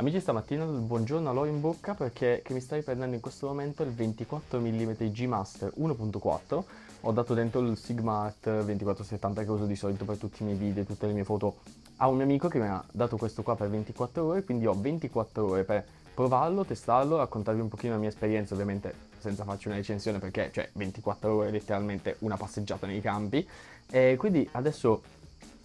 Amici, stamattina buongiorno all'ho in bocca perché che mi sta riprendendo in questo momento il 24 mm G Master 1.4. Ho dato dentro il Sigma Art 2470 che uso di solito per tutti i miei video e tutte le mie foto a un mio amico che mi ha dato questo qua per 24 ore, quindi ho 24 ore per provarlo, testarlo, raccontarvi un pochino la mia esperienza, ovviamente senza farci una recensione perché, 24 ore è letteralmente una passeggiata nei campi. E quindi adesso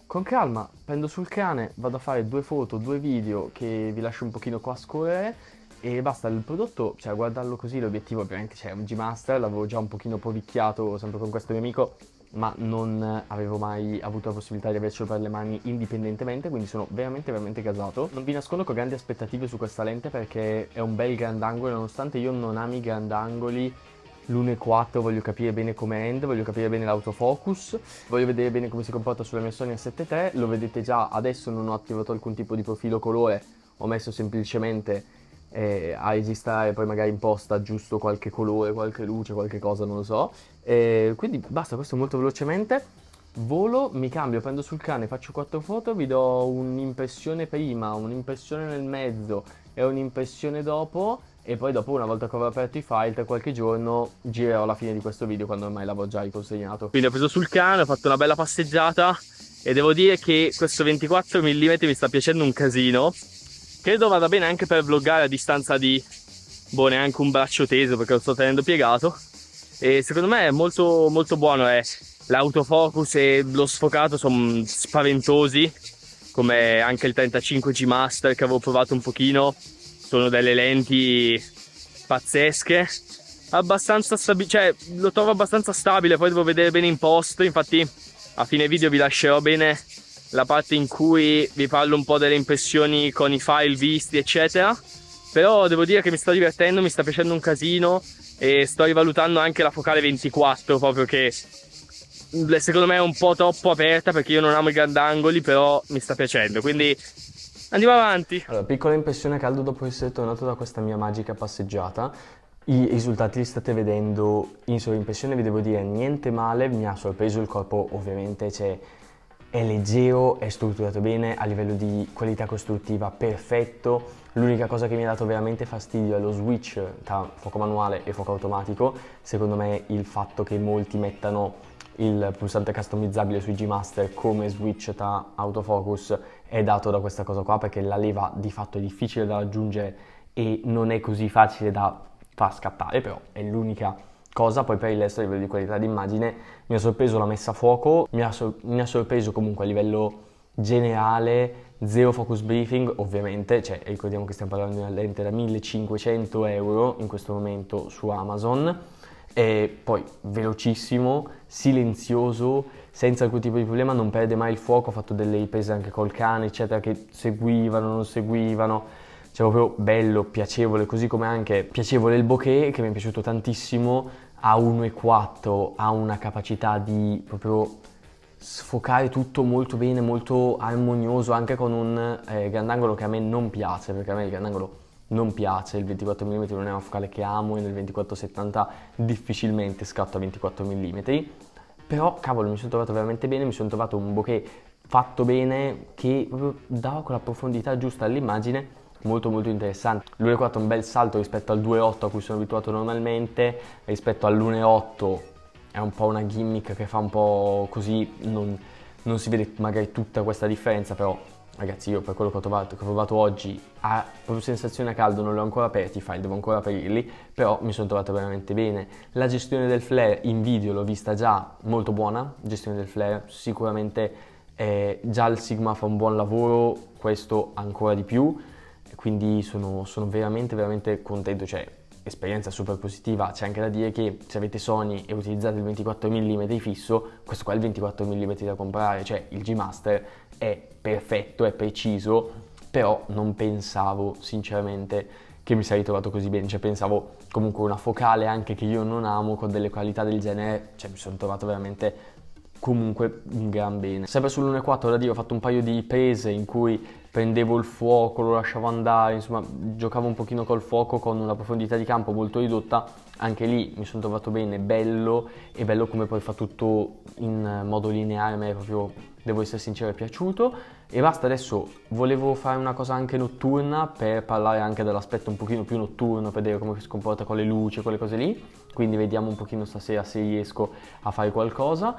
con calma prendo sul cane, vado a fare due foto, due video che vi lascio un pochino qua a scorrere e basta. Il prodotto, cioè guardarlo così, l'obiettivo ovviamente c'è un G-Master, l'avevo già un pochino provicchiato sempre con questo mio amico, ma non avevo mai avuto la possibilità di avercelo per le mani indipendentemente, quindi sono veramente gasato. Non vi nascondo che ho grandi aspettative su questa lente perché è un bel grandangolo, nonostante io non ami i grandangoli. L'1.4 voglio capire bene come end, voglio capire bene l'autofocus, voglio vedere bene come si comporta sulla mia Sony A7 III. Lo vedete già, adesso non ho attivato alcun tipo di profilo colore, ho messo semplicemente a registrare, poi magari in post aggiusto qualche colore, qualche luce, qualche cosa, non lo so. Quindi basta, questo molto velocemente. Volo, mi cambio, prendo sul cane, faccio 4 foto, vi do un'impressione prima, un'impressione nel mezzo e un'impressione dopo. E poi dopo, una volta che avrò aperto i file, tra qualche giorno girerò la fine di questo video quando ormai l'avrò già riconsegnato. Quindi ho preso sul cane, ho fatto una bella passeggiata e devo dire che questo 24 mm mi sta piacendo un casino. Credo vada bene anche per vloggare a distanza di, neanche un braccio teso perché lo sto tenendo piegato. E secondo me è molto buono. L'autofocus e lo sfocato sono spaventosi, come anche il 35G Master che avevo provato un pochino. Sono delle lenti pazzesche, abbastanza stabile, cioè lo trovo abbastanza stabile, poi devo vedere bene in post. Infatti a fine video vi lascerò bene la parte in cui vi parlo un po' delle impressioni con i file visti eccetera. Però devo dire che mi sto divertendo, mi sta piacendo un casino e sto rivalutando anche la focale 24, proprio che secondo me è un po' troppo aperta perché io non amo i grandangoli, però mi sta piacendo, quindi andiamo avanti. Allora, piccola impressione a caldo dopo essere tornato da questa mia magica passeggiata. I risultati li state vedendo in sovraimpressione, vi devo dire niente male, mi ha sorpreso il corpo ovviamente, è leggero, è strutturato bene, a livello di qualità costruttiva perfetto. L'unica cosa che mi ha dato veramente fastidio è lo switch tra fuoco manuale e fuoco automatico. Secondo me il fatto che molti mettano il pulsante customizzabile sui G-Master come switch tra autofocus è dato da questa cosa qua, perché la leva di fatto è difficile da raggiungere e non è così facile da far scattare, però è l'unica cosa. Poi per il resto a livello di qualità d'immagine mi ha sorpreso la messa a fuoco, mi ha sorpreso comunque a livello generale, zero focus briefing ovviamente, cioè ricordiamo che stiamo parlando di una lente da 1500 euro in questo momento su Amazon. E poi velocissimo, silenzioso, senza alcun tipo di problema, non perde mai il fuoco. Ho fatto delle riprese anche col cane eccetera che seguivano, non seguivano, cioè proprio bello, piacevole, così come anche piacevole il bokeh che mi è piaciuto tantissimo. A 1.4 ha una capacità di proprio sfocare tutto molto bene, molto armonioso, anche con un grandangolo che a me non piace, perché a me il grandangolo non piace, il 24 mm non è una focale che amo e nel 24-70 difficilmente scatto a 24 mm, però cavolo mi sono trovato veramente bene, mi sono trovato un bokeh fatto bene che proprio dava quella profondità giusta all'immagine, molto interessante. L'1.4 è un bel salto rispetto al 2.8 a cui sono abituato normalmente, rispetto all'1.8 è un po' una gimmick che fa un po' così, non si vede magari tutta questa differenza, però ragazzi io per quello che ho provato oggi a proprio sensazione a caldo non li ho ancora aperti i file, devo ancora aprirli, però mi sono trovato veramente bene. La gestione del flare in video l'ho vista già molto buona, gestione del flare sicuramente, già il Sigma fa un buon lavoro, questo ancora di più, quindi sono veramente contento, cioè esperienza super positiva. C'è anche da dire che se avete Sony e utilizzate il 24 mm fisso, questo qua è il 24 mm da comprare, cioè il G-Master è perfetto, è preciso, però non pensavo sinceramente che mi sarei trovato così bene, cioè pensavo comunque una focale anche che io non amo con delle qualità del genere, cioè mi sono trovato veramente comunque un gran bene. Sempre sull'1.4 da dire, ho fatto un paio di prese in cui prendevo il fuoco, lo lasciavo andare, insomma giocavo un pochino col fuoco con una profondità di campo molto ridotta. Anche lì mi sono trovato bene, bello, e bello come poi fa tutto in modo lineare, a me proprio, devo essere sincero, è piaciuto. E basta, adesso volevo fare una cosa anche notturna per parlare anche dell'aspetto un pochino più notturno, per vedere come si comporta con le luci e quelle cose lì, quindi vediamo un pochino stasera se riesco a fare qualcosa.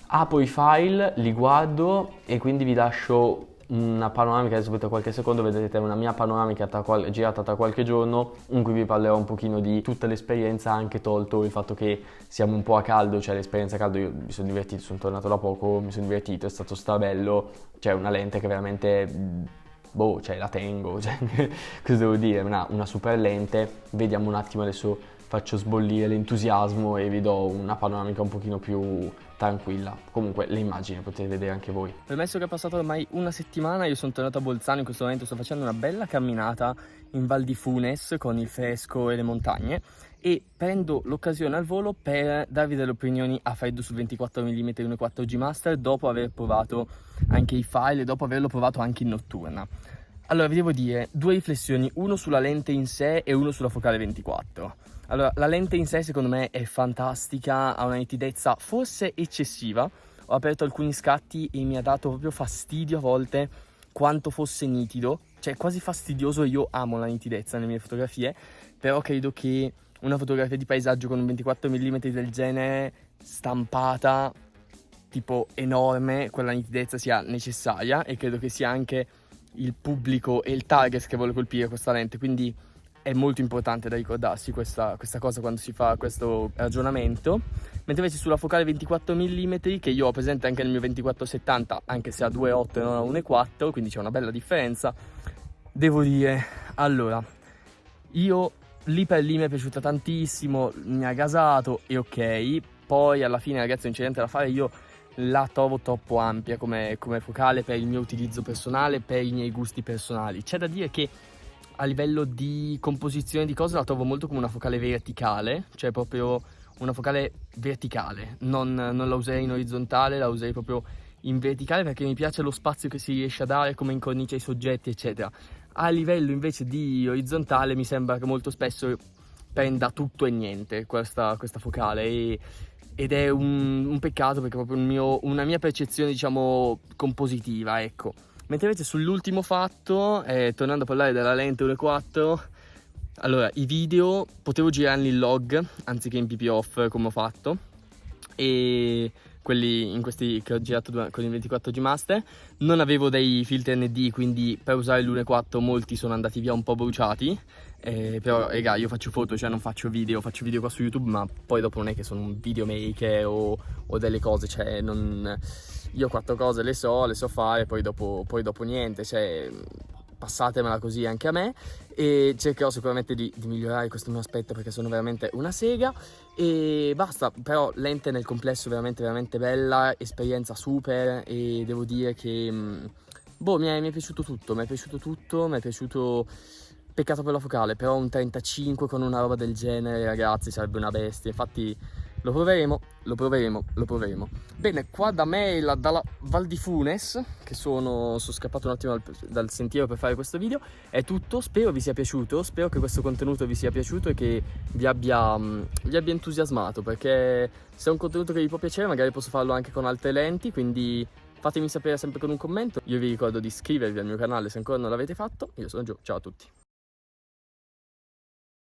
Apro i file, li guardo e quindi vi lascio una panoramica, adesso per qualche secondo vedrete una mia panoramica girata tra qualche giorno, in cui vi parlerò un pochino di tutta l'esperienza, anche tolto il fatto che siamo un po' a caldo, cioè l'esperienza a caldo. Io mi sono divertito, sono tornato da poco, mi sono divertito, è stato strabello, cioè una lente che veramente, boh, cioè la tengo, cioè, cosa devo dire, una super lente. Vediamo un attimo, adesso faccio sbollire l'entusiasmo e vi do una panoramica un pochino più tranquilla. Comunque le immagini potete vedere anche voi. Premesso che è passato ormai una settimana, io sono tornato a Bolzano, in questo momento sto facendo una bella camminata in Val di Funes con il fresco e le montagne, e prendo l'occasione al volo per darvi delle opinioni a freddo sul 24 mm 1.4 G Master dopo aver provato anche i file e dopo averlo provato anche in notturna. Allora vi devo dire due riflessioni, uno sulla lente in sé e uno sulla focale 24. Allora, la lente in sé secondo me è fantastica, ha una nitidezza forse eccessiva. Ho aperto alcuni scatti e mi ha dato proprio fastidio a volte quanto fosse nitido, cioè quasi fastidioso. Io amo la nitidezza nelle mie fotografie, però credo che una fotografia di paesaggio con un 24 mm del genere, stampata, tipo enorme, quella nitidezza sia necessaria, e credo che sia anche il pubblico e il target che vuole colpire questa lente, quindi è molto importante da ricordarsi questa cosa quando si fa questo ragionamento. Mentre invece sulla focale 24 mm, che io ho presente anche nel mio 24-70, anche se ha 2.8 e non ha 1.4, quindi c'è una bella differenza, devo dire, allora, io lì per lì mi è piaciuta tantissimo, mi ha gasato e ok, poi alla fine ragazzi non c'è niente da fare, io la trovo troppo ampia come focale per il mio utilizzo personale, per i miei gusti personali. C'è da dire che a livello di composizione di cose la trovo molto come una focale verticale, cioè proprio una focale verticale, non la userei in orizzontale, la userei proprio in verticale perché mi piace lo spazio che si riesce a dare, come incornicia i soggetti eccetera. A livello invece di orizzontale mi sembra che molto spesso prenda tutto e niente questa focale, ed è un peccato perché è proprio una mia percezione, diciamo, compositiva, ecco. Mentre invece sull'ultimo fatto, tornando a parlare della lente 1.4, allora i video potevo girarli in log anziché in PP off come ho fatto, e quelli in questi che ho girato con il 24 G Master non avevo dei filtri ND, quindi per usare l'1.4 molti sono andati via un po' bruciati, però raga, io faccio foto, cioè non faccio video qua su YouTube, ma poi dopo non è che sono un videomaker o delle cose, cioè non... Io quattro cose le so fare, poi dopo niente, cioè passatemela così anche a me, e cercherò sicuramente di migliorare questo mio aspetto perché sono veramente una sega, e basta. Però lente nel complesso veramente veramente bella, esperienza super, e devo dire che boh, mi è piaciuto tutto, mi è piaciuto. Peccato per la focale, però un 35 con una roba del genere, ragazzi, sarebbe una bestia. Infatti lo proveremo. Bene, qua da me, dalla Val di Funes, che sono scappato un attimo dal sentiero per fare questo video, è tutto. Spero vi sia piaciuto, spero che questo contenuto vi sia piaciuto e che vi abbia entusiasmato, perché se è un contenuto che vi può piacere magari posso farlo anche con altre lenti, quindi fatemi sapere sempre con un commento. Io vi ricordo di iscrivervi al mio canale se ancora non l'avete fatto. Io sono Gio, ciao a tutti.